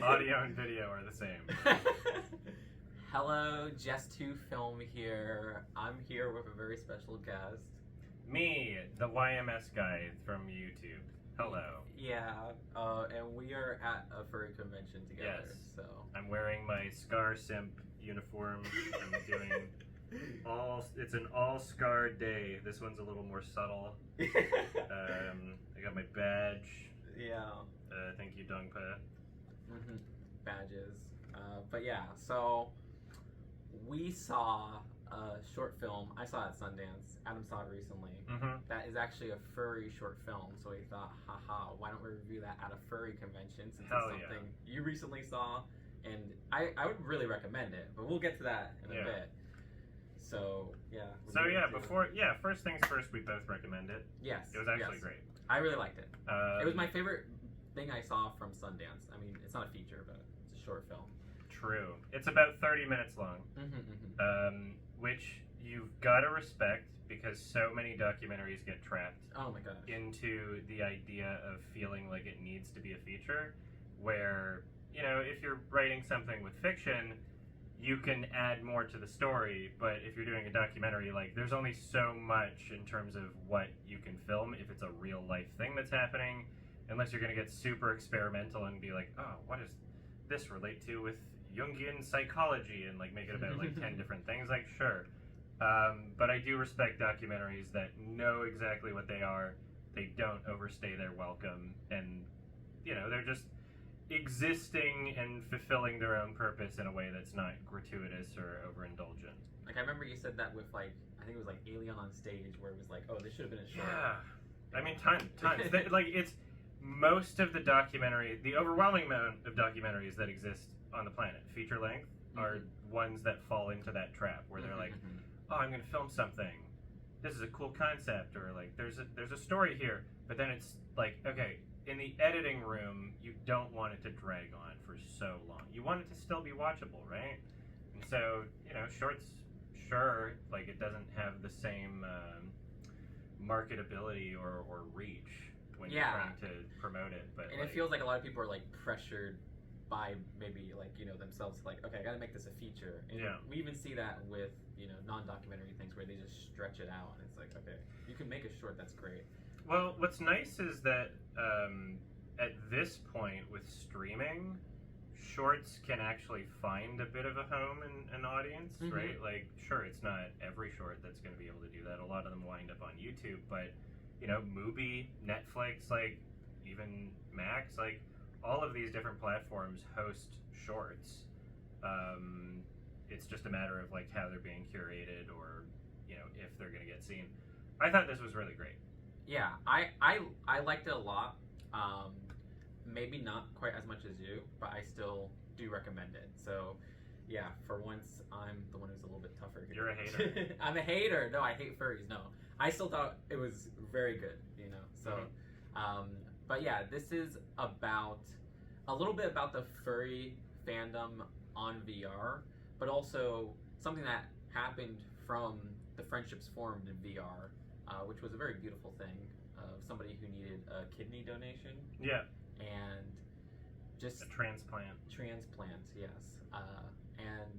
Audio and video are the same. Hello, Just2Film here. I'm here with a very special guest. Me, the YMS guy from YouTube. Hello. Yeah, and we are at a furry convention together. Yes. So I'm wearing my Scar Simp uniform. I'm doing it's an all Scar day. This one's a little more subtle. I got my badge. Yeah. Thank you, Dongpa. Badges. But yeah, so we saw a short film. I saw it at Sundance. Adam saw it recently. That is actually a furry short film. So we thought, haha, why don't we review that at a furry convention since Hell it's something you recently saw. And I would really recommend it, but we'll get to that in a bit. So yeah. First things first, we both recommend it. Yes. It was actually great. I really liked it. It was my favorite thing I saw from Sundance. I mean, it's not a feature, but it's a short film. True. It's about 30 minutes long, which you've got to respect because so many documentaries get trapped into the idea of feeling like it needs to be a feature, where, you know, if you're writing something with fiction, you can add more to the story, but if you're doing a documentary, like, there's only so much in terms of what you can film if it's a real life thing that's happening, unless you're going to get super experimental and be like, oh, what does this relate to with Jungian psychology, and like make it about like 10 different things. Like, sure, but I do respect documentaries that know exactly what they are. They don't overstay their welcome, and you know, they're just existing and fulfilling their own purpose in a way that's not gratuitous or overindulgent. Like, I remember you said that with, like, I think it was like Alien on Stage, where it was like, oh, this should have been a short. Yeah, I mean, tons. Like, it's most of the overwhelming amount of documentaries that exist on the planet, feature length, are ones that fall into that trap where they're like, oh, I'm going to film something. This is a cool concept, or like, there's a story here, but then it's like, okay, in the editing room, you don't want it to drag on for so long. You want it to still be watchable, right? And so, you know, shorts, sure, like, it doesn't have the same marketability or reach when you're trying to promote it. But and it feels like a lot of people are like pressured by maybe like, you know, themselves, like, okay, I gotta make this a feature. And we even see that with, you know, non-documentary things where they just stretch it out, and it's like, okay, you can make a short, that's great. Well, what's nice is that at this point with streaming, shorts can actually find a bit of a home and an audience, right? Like, sure, it's not every short that's going to be able to do that. A lot of them wind up on YouTube, but, you know, Mubi, Netflix, like, even Max, like, all of these different platforms host shorts. It's just a matter of, like, how they're being curated or, you know, if they're going to get seen. I thought this was really great. Yeah, I liked it a lot. Maybe not quite as much as you, but I still do recommend it. So, yeah, for once, I'm the one who's a little bit tougher here. You're a hater. I'm a hater. No, I hate furries. No, I still thought it was very good, you know. So, but yeah, this is about a little bit about the furry fandom on VR, but also something that happened from the friendships formed in VR. Which was a very beautiful thing of somebody who needed a kidney donation. Yeah. And just... a transplant. Yes. And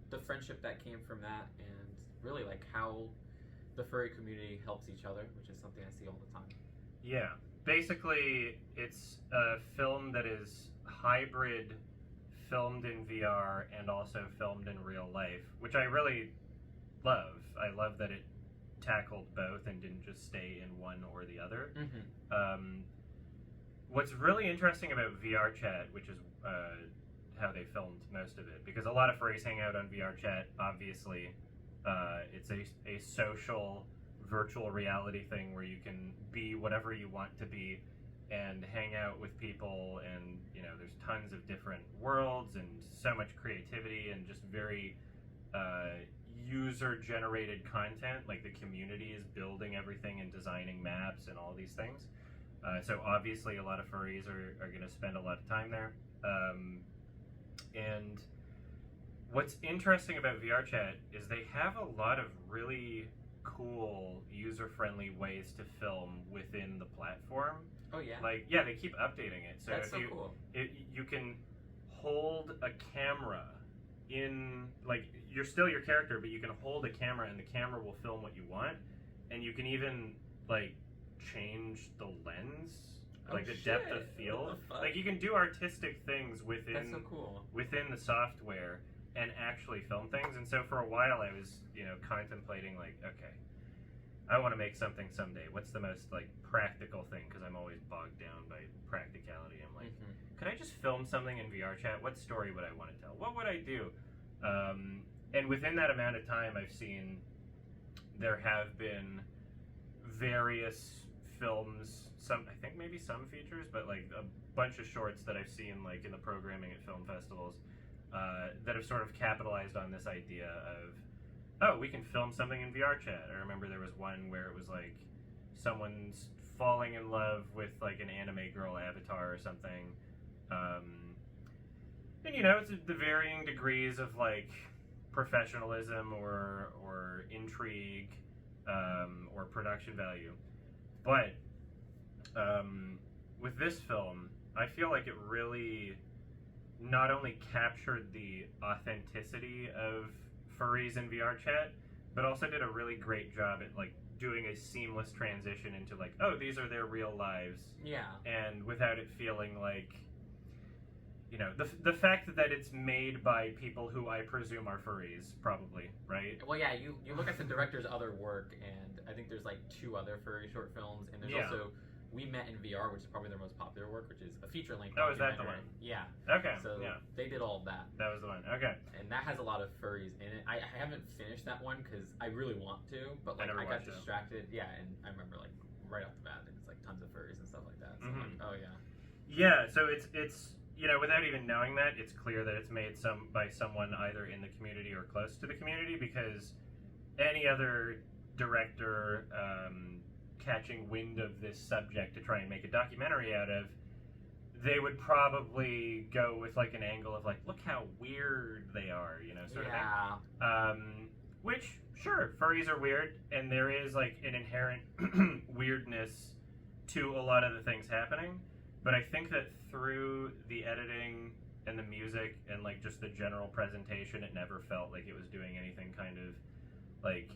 the friendship that came from that, and really like how the furry community helps each other, which is something I see all the time. Yeah. Basically, it's a film that is hybrid, filmed in VR and also filmed in real life, which I really love. I love that it tackled both and didn't just stay in one or the other. What's really interesting about VR chat, which is how they filmed most of it, because a lot of furries hang out on VR chat, obviously. It's a social virtual reality thing where you can be whatever you want to be and hang out with people, and you know, there's tons of different worlds and so much creativity and just very user-generated content. Like, the community is building everything and designing maps and all these things. So obviously a lot of furries are going to spend a lot of time there. And what's interesting about VR chat is they have a lot of really cool, user-friendly ways to film within the platform. Oh yeah. Like, yeah, they keep updating it. So that's so cool. You can hold a camera in, like, you're still your character, but you can hold a camera and the camera will film what you want, and you can even like change the lens, like the depth of field. Like you can do artistic things within that's so cool. within the software and actually film things. And so for a while I was, contemplating like, okay, I want to make something someday. What's the most like practical thing? Because I'm always bogged down by practicality. I'm like, could I just film something in VR chat? What story would I want to tell? What would I do? And within that amount of time, I've seen there have been various films, I think maybe some features, but like a bunch of shorts that I've seen like in the programming at film festivals that have sort of capitalized on this idea of, oh, we can film something in VR chat. I remember there was one where it was like someone's falling in love with like an anime girl avatar or something. And it's the varying degrees of like professionalism or intrigue or production value. But with this film, I feel like it really not only captured the authenticity of furries in VR chat, but also did a really great job at like doing a seamless transition into like, oh, these are their real lives. Yeah. And without it feeling like, the fact that it's made by people who I presume are furries, probably, right? Well, yeah, you look at the director's other work, and I think there's like 2 other furry short films, and there's also We Met in VR, which is probably their most popular work, which is a feature-length documentary. Oh, is that the one? Yeah. Okay. So they did all of that. That was the one. Okay. And that has a lot of furries in it. I haven't finished that one because I really want to, but like I got distracted. Yeah, and I remember like right off the bat, it's like tons of furries and stuff like that. So I'm like, oh yeah. Yeah. So it's without even knowing that, it's clear that it's made by someone either in the community or close to the community, because any other director catching wind of this subject to try and make a documentary out of, they would probably go with like an angle of like, look how weird they are, sort of thing. Which, sure, furries are weird, and there is like an inherent weirdness to a lot of the things happening. But I think that through the editing and the music and like just the general presentation, it never felt like it was doing anything kind of like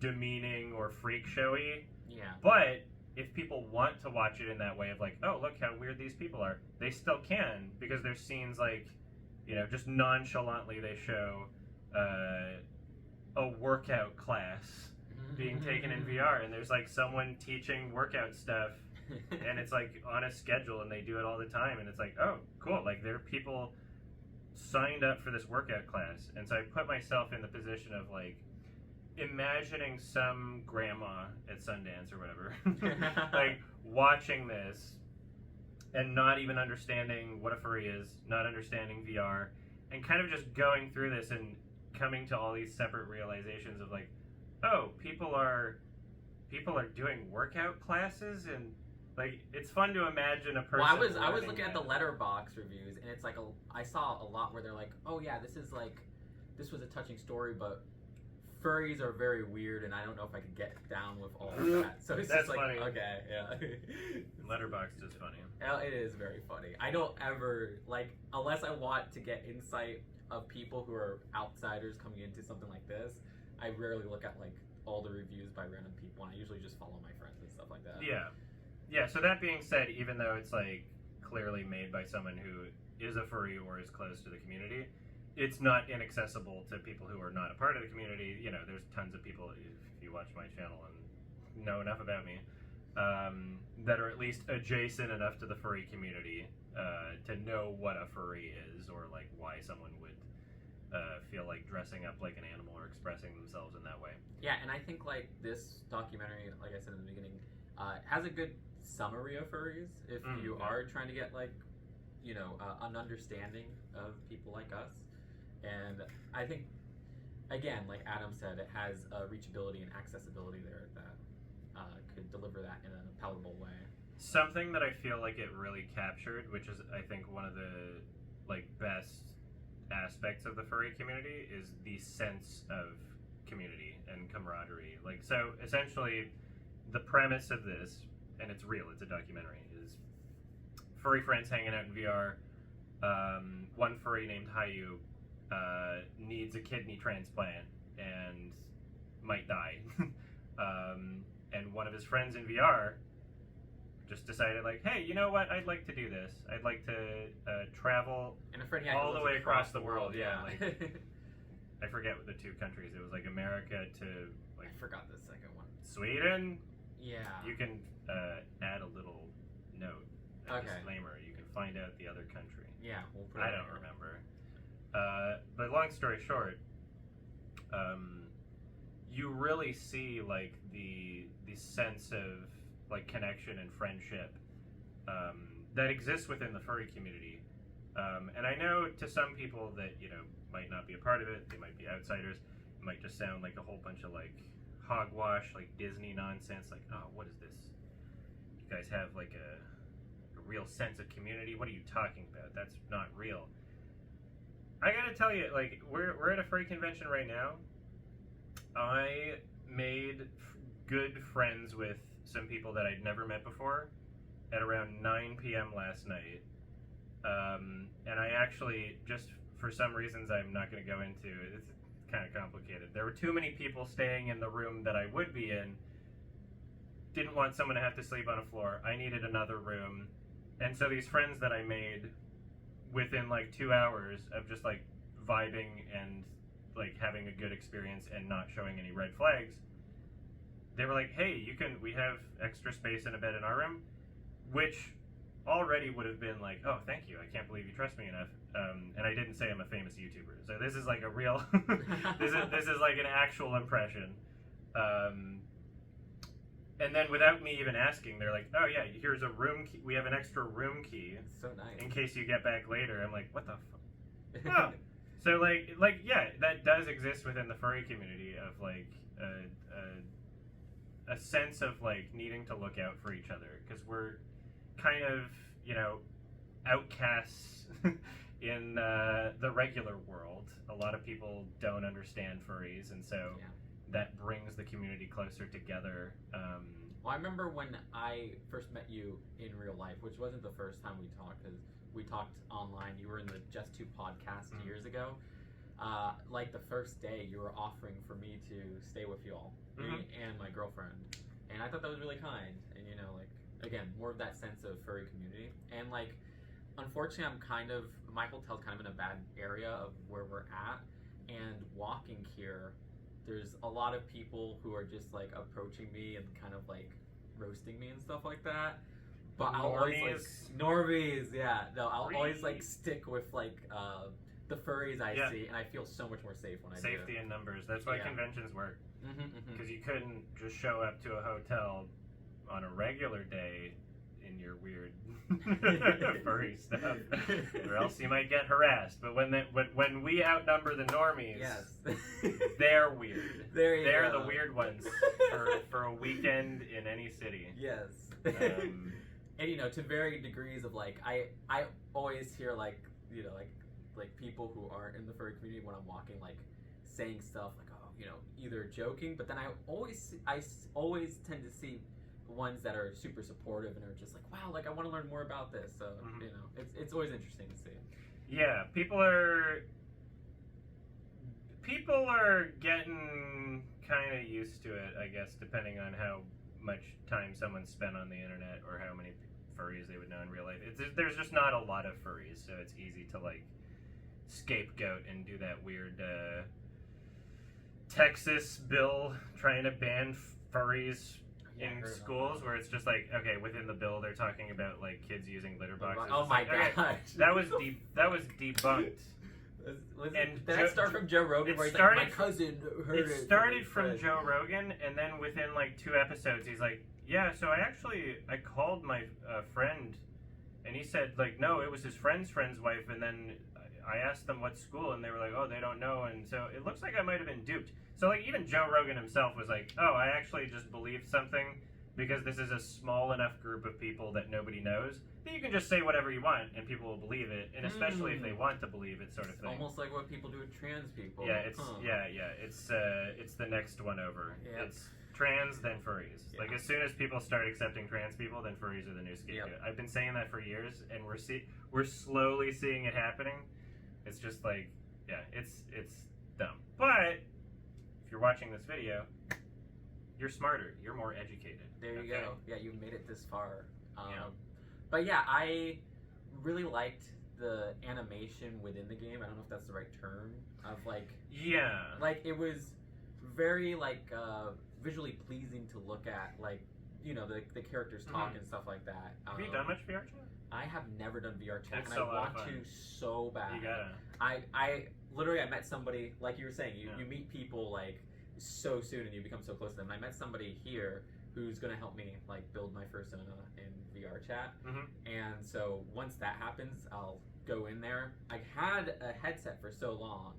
demeaning or freak showy. Yeah. But if people want to watch it in that way of like, oh, look how weird these people are, they still can, because there's scenes like, just nonchalantly they show a workout class being taken in VR, and there's like someone teaching workout stuff. And it's like on a schedule, and they do it all the time, and it's like, oh, cool, like there are people signed up for this workout class. And so I put myself in the position of like imagining some grandma at Sundance or whatever like watching this and not even understanding what a furry is, not understanding VR, and kind of just going through this and coming to all these separate realizations of like, oh, people are doing workout classes, and like it's fun to imagine a person. Well, I was looking at the Letterboxd reviews, and it's like I saw a lot where they're like, oh yeah, this was a touching story, but furries are very weird, and I don't know if I could get down with all of that. So it's That's just like, funny. okay, yeah. Letterboxd is funny. It is very funny. I don't ever, like, unless I want to get insight of people who are outsiders coming into something like this, I rarely look at, like, all the reviews by random people, and I usually just follow my friends and stuff like that. Yeah. Yeah, so that being said, even though it's, like, clearly made by someone who is a furry or is close to the community, it's not inaccessible to people who are not a part of the community. There's tons of people, if you watch my channel and know enough about me, that are at least adjacent enough to the furry community to know what a furry is, or like why someone would feel like dressing up like an animal or expressing themselves in that way. Yeah, and I think like this documentary, like I said in the beginning, has a good summary of furries if you are trying to get like, an understanding of people like us. And I think, again, like Adam said, it has a reachability and accessibility there that could deliver that in a palatable way. Something that I feel like it really captured, which is I think one of the like best aspects of the furry community, is the sense of community and camaraderie. Like, so essentially, the premise of this, and it's real, it's a documentary, is furry friends hanging out in VR. One furry named Hayu needs a kidney transplant and might die. And one of his friends in VR just decided, like, hey, you know what? I'd like to do this. I'd like to travel all the way across the world. Yeah. Like, I forget what the two countries. It was like America to, like, I forgot the second one. Sweden. Yeah. You can add a little note, a disclaimer. You can find out the other country. Yeah. I don't remember. But long story short, you really see, like, the sense of, like, connection and friendship that exists within the furry community. And I know to some people that, you know, might not be a part of it, they might be outsiders, it might just sound like a whole bunch of, like, hogwash, like Disney nonsense, like, oh, what is this? You guys have, like, a real sense of community? What are you talking about? That's not real. I gotta tell you, like, we're at a furry convention right now. I made good friends with some people that I'd never met before at around 9 p.m. last night. And I actually, just for some reasons I'm not going to go into, it's kind of complicated. There were too many people staying in the room that I would be in. Didn't want someone to have to sleep on a floor. I needed another room. And so these friends that I made within like 2 hours of just like vibing and like having a good experience and not showing any red flags, they were like, hey, we have extra space and a bed in our room, which already would have been like, oh, thank you, I can't believe you trust me enough. And I didn't say I'm a famous YouTuber, so this is like a real, this is like an actual impression. And then without me even asking, they're like, oh yeah, here's a room key. We have an extra room key. It's so nice. In case you get back later. I'm like, what the fuck? Oh. So like yeah, that does exist within the furry community of like a sense of like needing to look out for each other, because we're kind of, you know, outcasts in the regular world. A lot of people don't understand furries, and so that brings the community closer together. Well, I remember when I first met you in real life, which wasn't the first time we talked, because we talked online. You were in the Just Two podcast 2 years ago. Like the first day, you were offering for me to stay with you all, me and my girlfriend, and I thought that was really kind. And you know, like, again, more of that sense of furry community. And like, unfortunately, Michael Tell's kind of in a bad area of where we're at, and walking here, there's a lot of people who are just like approaching me and kind of like roasting me and stuff like that. But I'll always like normies, yeah. No, I'll always like stick with like the furries I see, and I feel so much more safe when I do. Safety in numbers. That's why conventions work. Because you couldn't just show up to a hotel on a regular day in your weird furry stuff, or else you might get harassed. But when we outnumber the normies, they're weird. They're the weird ones for a weekend in any city. Yes. And you know, to varying degrees of like, I always hear like, you know, like people who aren't in the furry community when I'm walking, like saying stuff like, oh, you know, either joking, but then I always tend to see ones that are super supportive and are just like, wow, like I want to learn more about this. So you know, it's always interesting to see. Yeah, people are getting kind of used to it, I guess, depending on how much time someone spent on the internet or how many furries they would know in real life. There's just not a lot of furries, so it's easy to like scapegoat and do that weird Texas bill trying to ban furries in schools, where it's just like, okay, within the bill they're talking about like kids using litter boxes. Oh my gosh, okay, that was debunked. Did that start from Joe Rogan? Where he's like, my cousin heard it. It started from Joe Rogan, and then within like 2 episodes, he's like, yeah, so I called my friend, and he said like, no, it was his friend's wife, and then I asked them what school, and they were like, oh, they don't know, and so it looks like I might have been duped. So like even Joe Rogan himself was like, oh, I actually just believed something because this is a small enough group of people that nobody knows that you can just say whatever you want and people will believe it, and especially if they want to believe it, sort of thing. Almost like what people do with trans people. Yeah, it's the next one over. Yep. It's trans, then furries. Yeah. Like as soon as people start accepting trans people, then furries are the new scapegoat. Yep. I've been saying that for years, and we're slowly seeing it happening. It's just like, yeah, it's dumb. But if you're watching this video, you're smarter. You're more educated. There you go. Yeah, you made it this far. But yeah, I really liked the animation within the game. I don't know if that's the right term. Of like, yeah, like it was very like visually pleasing to look at. Like, you know, the characters talk and stuff like that. Have you done much VR chat? I have never done VR chat, and I want to so bad. You gotta. I literally met somebody, like you were saying, you meet people like so soon and you become so close to them. And I met somebody here who's gonna help me like build my persona in VR chat. And so once that happens, I'll go in there. I had a headset for so long,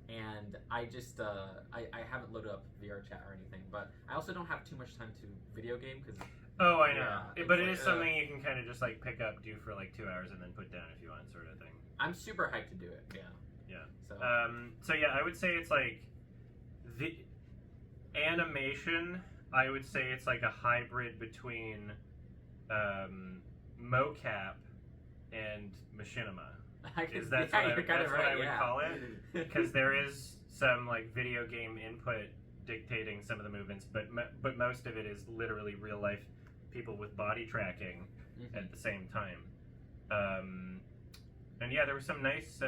and I just I haven't loaded up VR chat or anything. But I also don't have too much time to video game because. Oh, I know. Yeah, but it is something you can kind of just like pick up, do for like 2 hours, and then put down if you want, sort of thing. I'm super hyped to do it. Yeah. Yeah. So yeah, I would say it's like the animation. I would say it's like a hybrid between mocap and machinima. That's what I would call it, because there is some like video game input dictating some of the movements, but most of it is literally real life people with body tracking at the same time. And yeah, there were some nice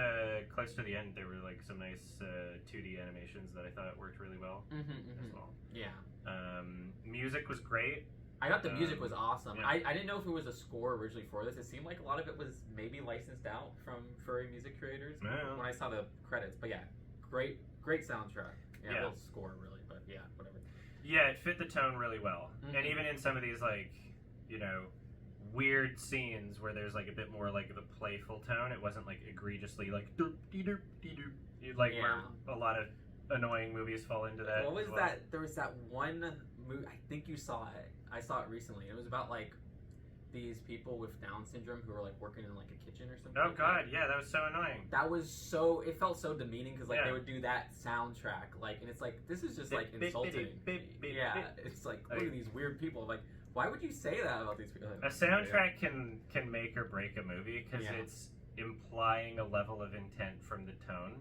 close to the end. There were like some nice 2D animations that I thought worked really well as well. Yeah. Music was great. I thought the music was awesome. Yeah. I didn't know if it was a score originally for this. It seemed like a lot of it was maybe licensed out from Furry music creators when I saw the credits. But yeah, great soundtrack. Yeah, a little score really, but yeah, whatever. Yeah, it fit the tone really well. And even in some of these like, you know, weird scenes where there's like a bit more like of a playful tone, it wasn't like egregiously like like where a lot of annoying movies fall into that. What was that? There was that one movie, I think you saw it. I saw it recently. It was about like these people with Down syndrome who were like working in like a kitchen or something. Oh god, yeah, that was so annoying. That was so, it felt so demeaning because like they would do that soundtrack, like, and it's like, this is just like insulting. Yeah, it's like, look at these weird people. Like, why would you say that about these people? A soundtrack can make or break a movie because it's implying a level of intent from the tone.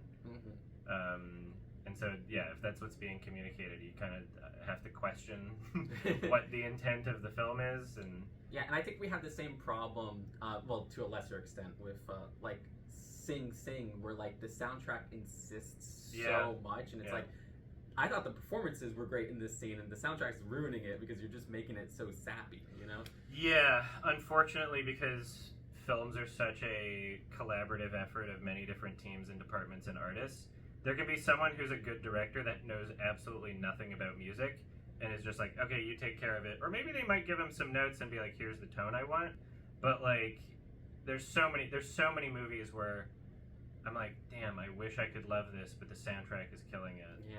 And so, yeah, if that's what's being communicated, you kind of have to question what the intent of the film is. And yeah, and I think we have the same problem, well, to a lesser extent, with like Sing Sing, where like the soundtrack insists so much, and it's like, I thought the performances were great in this scene, and the soundtrack's ruining it because you're just making it so sappy, you know? Yeah, unfortunately, because films are such a collaborative effort of many different teams and departments and artists, there can be someone who's a good director that knows absolutely nothing about music and is just like, okay, you take care of it. Or maybe they might give him some notes and be like, here's the tone I want. But like, there's so many movies where I'm like, damn, I wish I could love this, but the soundtrack is killing it. Yeah.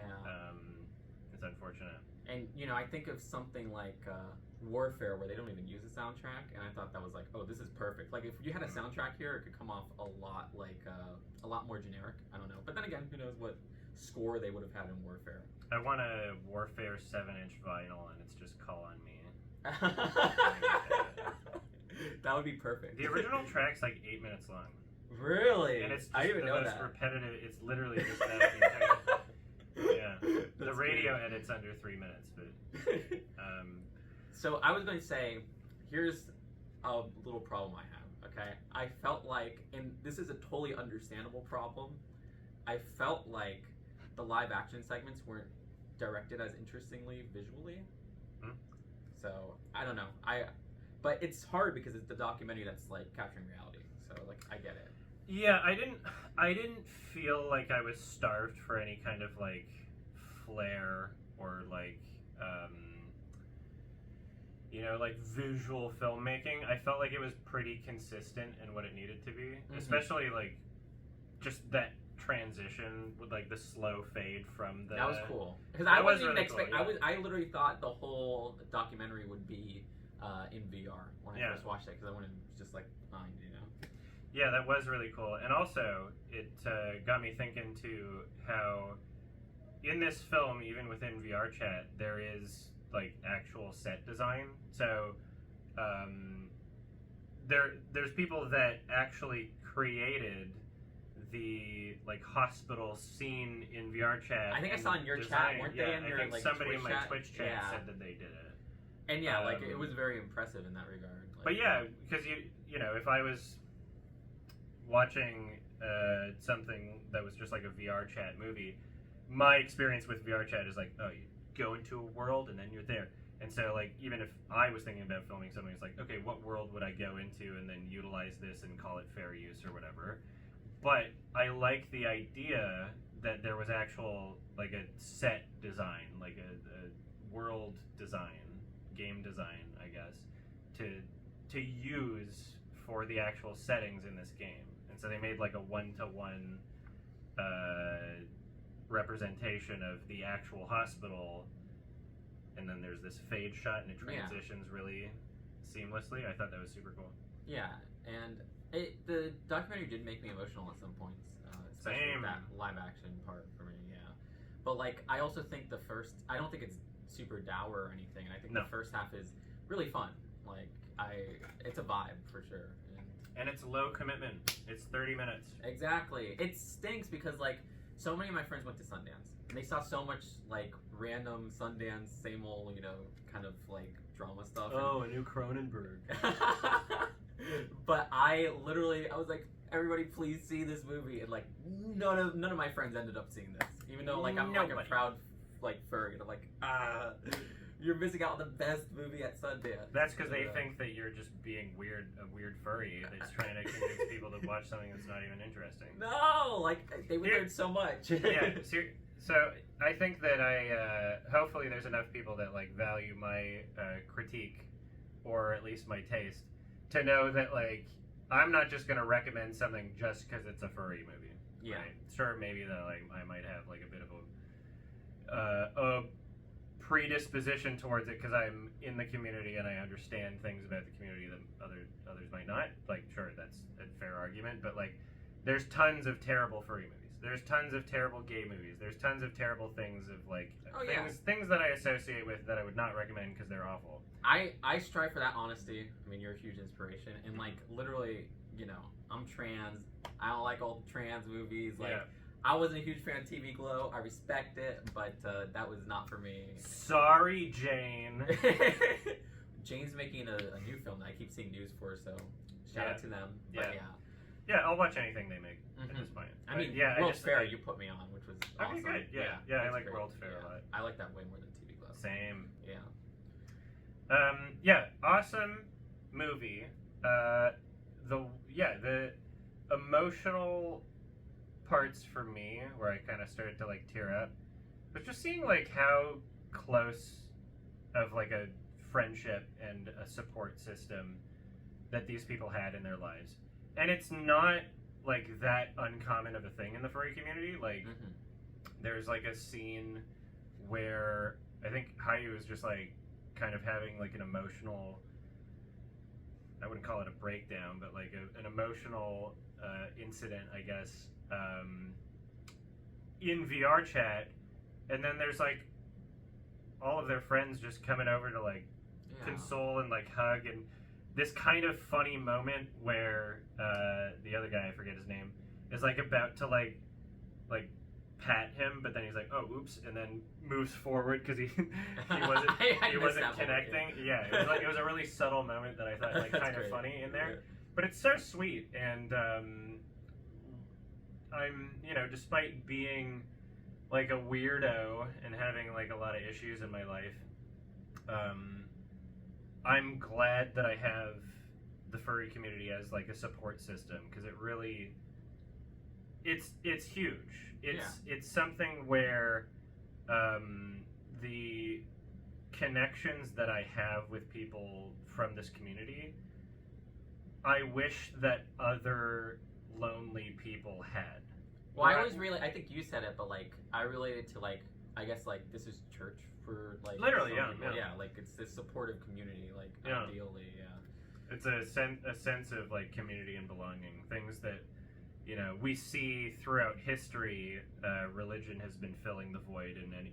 It's unfortunate. And, you know, I think of something like Warfare, where they don't even use a soundtrack, and I thought that was like, oh, this is perfect. Like, if you had a soundtrack here, it could come off a lot like a lot more generic. I don't know, but then again, who knows what score they would have had in Warfare. I want a Warfare 7-inch vinyl, and it's just Call on Me. That would be perfect. The original track's like 8 minutes long. Really? And it's just I didn't even know that. Repetitive. It's literally just that. Yeah. The radio edit's under 3 minutes, but. So I was going to say, here's a little problem I have. Okay, I felt like, and this is a totally understandable problem. I felt like the live action segments weren't directed as interestingly visually. So I don't know. But it's hard because it's the documentary that's like capturing reality. So like I get it. Yeah, I didn't feel like I was starved for any kind of like flair or like you know, like visual filmmaking. I felt like it was pretty consistent in what it needed to be, especially like just that transition with like the slow fade from the. That was cool because I wasn't even expecting. Cool, I literally thought the whole documentary would be in VR when I first watched it, because I went in just like blind, you know. Yeah, that was really cool, and also it got me thinking too how in this film, even within VR chat, there is like actual set design. So there's people that actually created the like hospital scene in VR chat. I think I saw in your chat, weren't they? In your, I think like, somebody Twitch in my chat? Twitch chat said that they did it. And yeah, like it was very impressive in that regard. Like, but yeah, because you know, if I was watching something that was just like a VR chat movie, my experience with VR chat is like, oh, you go into a world and then you're there. And so, like, even if I was thinking about filming something, it's like, okay, what world would I go into and then utilize this and call it fair use or whatever. But I like the idea that there was actual, like, a set design, like a world design, game design, I guess, to use for the actual settings in this game. And so they made, like, a one-to-one representation of the actual hospital, and then there's this fade shot and it transitions really seamlessly. I thought that was super cool. Yeah, and the documentary did make me emotional at some points, especially with that live action part for me. Yeah, but like I also think I don't think it's super dour or anything, and I think the first half is really fun. Like it's a vibe for sure. And it's low commitment. It's 30 minutes. Exactly. It stinks because like so many of my friends went to Sundance. And they saw so much like random Sundance, same old, you know, kind of like drama stuff. Oh, a new Cronenberg. But I was like, everybody please see this movie, and like none of my friends ended up seeing this. Even though like I'm like a proud like furry, and I'm like, you're missing out on the best movie at Sundance. That's because they think that you're just being a weird furry that's trying to convince people to watch something that's not even interesting. No, like they would learn so much. Yeah, so I think that hopefully there's enough people that like value my critique, or at least my taste, to know that like I'm not just gonna recommend something just because it's a furry movie. Yeah, right? Sure, maybe that like I might have like a bit of a predisposition towards it because I'm in the community and I understand things about the community that others might not. Like, sure, that's a fair argument, but like, there's tons of terrible furry movies. There's tons of terrible gay movies. There's tons of terrible things of like things that I associate with that I would not recommend because they're awful. I strive for that honesty. I mean, you're a huge inspiration, and like literally, you know, I'm trans. I don't like all the trans movies. Like, I wasn't a huge fan of TV Glow. I respect it, but that was not for me. Sorry, Jane. Jane's making a new film that I keep seeing news for, so shout out to them. But yeah, I'll watch anything they make at this point. I mean, World's Fair you put me on, which was awesome. Okay, good. Yeah, I like World's Fair a lot. I like that way more than TV Glow. Same. Yeah. Awesome movie. The emotional parts for me where I kind of started to like tear up was just seeing like how close of like a friendship and a support system that these people had in their lives. And it's not like that uncommon of a thing in the furry community. Like there's like a scene where I think Hayu is just like kind of having like an emotional, I wouldn't call it a breakdown, but like an emotional incident, I guess, in VR chat, and then there's like all of their friends just coming over to like console and like hug, and this kind of funny moment where the other guy, I forget his name, is like about to like pat him, but then he's like, oh, oops, and then moves forward because he wasn't connecting. It was a really subtle moment that I thought like kind of funny in there, but it's so sweet. And I'm, you know, despite being like a weirdo and having like a lot of issues in my life, I'm glad that I have the furry community as like a support system, because it really, it's huge. It's something where the connections that I have with people from this community, I wish that other lonely people had. Well, I think you said it, but like I related to like I guess like this is church for like literally, yeah, like it's this supportive community, like ideally, yeah. It's a sense of like community and belonging, things that we see throughout history. Religion has been filling the void in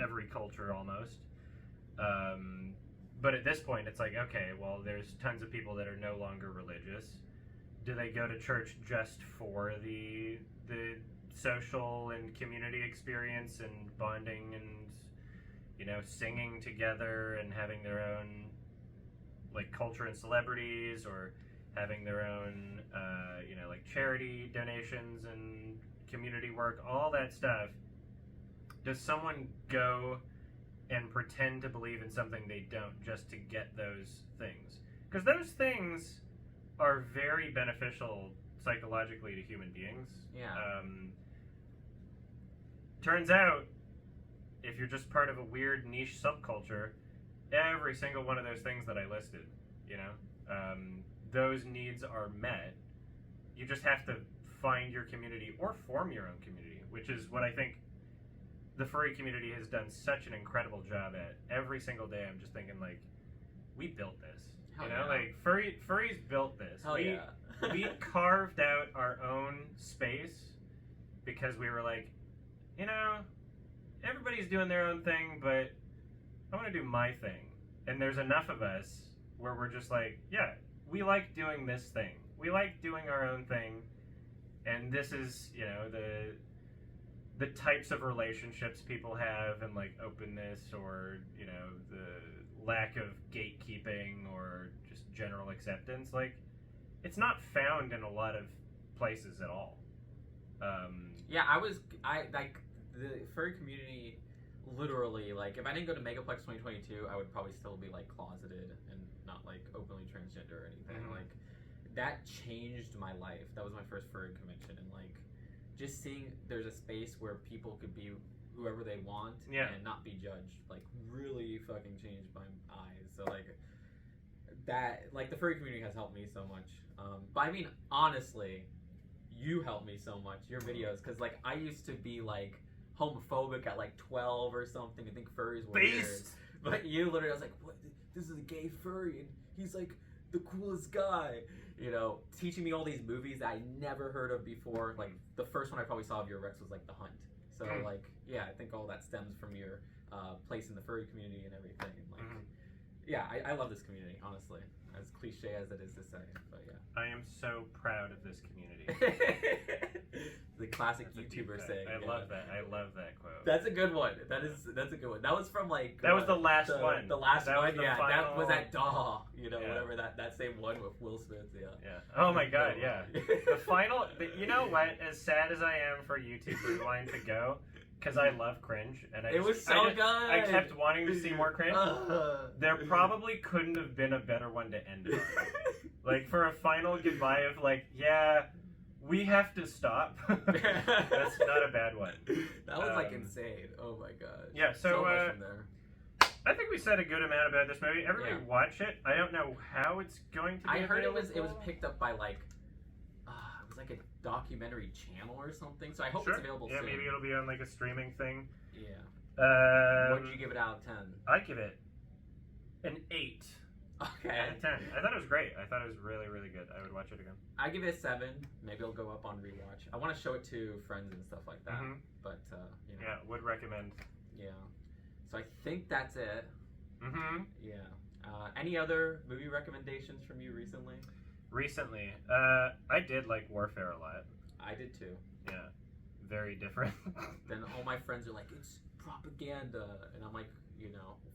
every culture almost. But at this point, it's like, okay, well, there's tons of people that are no longer religious. Do they go to church just for the social and community experience and bonding and singing together and having their own like culture and celebrities, or having their own like charity donations and community work, all that stuff? Does someone go and pretend to believe in something they don't just to get those things? Because those things are very beneficial psychologically to human beings. Yeah. Turns out, if you're just part of a weird niche subculture, every single one of those things that I listed, those needs are met. You just have to find your community or form your own community, which is what I think the furry community has done such an incredible job at. Every single day I'm just thinking, like, we built this. Like furries built this. We carved out our own space because we were like, everybody's doing their own thing, but I want to do my thing. And there's enough of us where we're just like, yeah, we like doing this thing. We like doing our own thing. And this is, the types of relationships people have, and like openness, or the lack of gatekeeping, or just general acceptance. Like, it's not found in a lot of places at all. I like the furry community. Literally, like, if I didn't go to Megaplex 2022, I would probably still be like closeted and not like openly transgender or anything. Mm-hmm. Like, that changed my life. That was my first furry convention, and like just seeing there's a space where people could be whoever they want and not be judged, like, really fucking changed my eyes. So like that, like, the furry community has helped me so much. But I mean, honestly, you helped me so much. Your videos, because like I used to be like homophobic at like 12 or something. I think furries were weird. But you literally, I was like, what? This is a gay furry, and he's like the coolest guy. Teaching me all these movies that I never heard of before. Like, the first one I probably saw of your Rex was like The Hunt. So like, yeah, I think all that stems from your place in the furry community and everything. Like, yeah, I love this community, honestly. As cliche as it is to say, but yeah. I am so proud of this community. The classic YouTuber saying. I love that. I love that quote. That's a good one. That's a good one. That was from like. That was the last one. The last that one, was yeah. Final... That was at Daw. Whatever that same one with Will Smith. Yeah. Yeah. Oh my God. Yeah. The final. You know what? As sad as I am for YouTube Rewind to go, because I love cringe, and it was so good. I kept wanting to see more cringe. There probably couldn't have been a better one to end it on. Like, for a final goodbye of like, yeah, we have to stop. That's not a bad one. That was like insane. Oh my God. Yeah. So much from there. I think we said a good amount about this movie. Everybody watch it. I don't know how it's going to be. I heard it was picked up by like. It was like a documentary channel or something, so I hope it's available soon. Yeah, maybe it'll be on like a streaming thing. Yeah. What did you give it out of 10? I give it an 8. Okay. Out of 10. I thought it was great. I thought it was really, really good. I would watch it again. I give it a 7. Maybe it'll go up on rewatch. I want to show it to friends and stuff like that. But yeah, would recommend. Yeah. So I think that's it. Yeah. Any other movie recommendations from you recently? Recently, I did like Warfare a lot. I did too. Yeah, very different. Then all my friends are like, it's propaganda, and I'm like,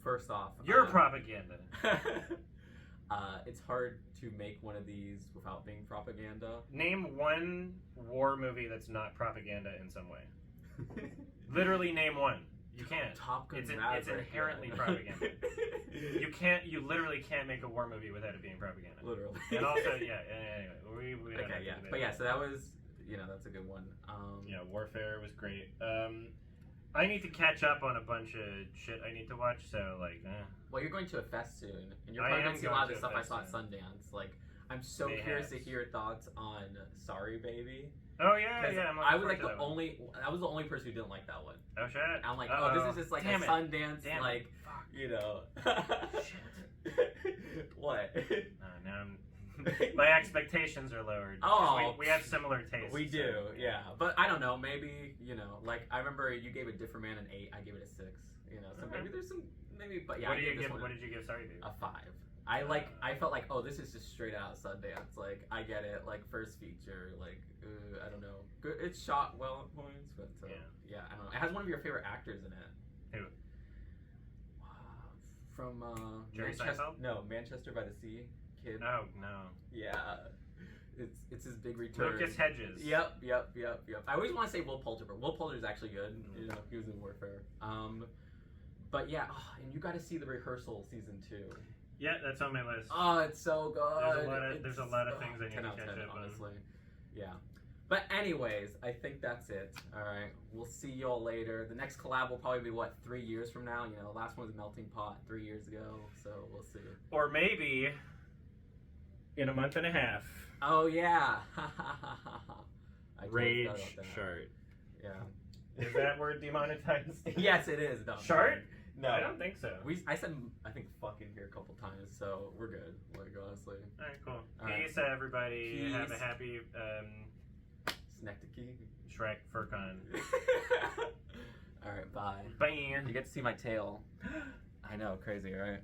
first off, you're propaganda. It's hard to make one of these without being propaganda. Name one war movie that's not propaganda in some way. Literally name one. You can't. Top Gun. It's inherently propaganda. You literally can't make a war movie without it being propaganda. Literally. And also, anyway, we don't have to debate. But yeah, so that was, that's a good one. Yeah, Warfare was great. I need to catch up on a bunch of shit I need to watch, so like, Well, you're going to a fest soon, and you're probably going to see a lot of the stuff I saw at Sundance. Like, I'm so curious to hear your thoughts on Sorry Baby. Oh yeah, yeah. I was like I was the only person who didn't like that one. Oh shit. I'm like, oh, this is just like a Sundance, like, you know. Shit. What? Now my expectations are lowered. Oh, we have similar tastes. We do, so. Yeah. But I don't know. Maybe, you know, like I remember you gave A Different Man an 8. I gave it a 6. You know, so maybe there's some. But yeah, what did you give Sorry Baby? A 5. I felt like, oh, this is just straight out Sundance. Like, I get it. Like, first feature. Like, I don't know. Good. It's shot well at points, but yeah, I don't know. It has one of your favorite actors in it. Who? From Jerry Seinfeld? No, Manchester by the Sea. Kid. Oh no. Yeah. It's his big return. Lucas Hedges. Yep. I always want to say Will Poulter, but Will Poulter's actually good. Mm-hmm. You know, he was in Warfare. But yeah, and you got to see The Rehearsal season 2. Yeah, that's on my list. Oh, it's so good. There's a lot of things I need to catch up on. Honestly. Yeah. But anyways, I think that's it. All right. We'll see y'all later. The next collab will probably be, 3 years from now? You know, the last one was Melting Pot 3 years ago. So we'll see. Or maybe in a month and a half. Oh, yeah. Rage Shart. Yeah. Is that word demonetized? Yes, it is. No. Shart? No. I don't think so. I said, I think fucking here a couple times, so we're good. Like, honestly. Alright, cool. Peace, everybody. Peace. Have a happy, Synecdoche? Shrek FurCon. Alright, bye. Bye. You get to see my tail. I know, crazy, right?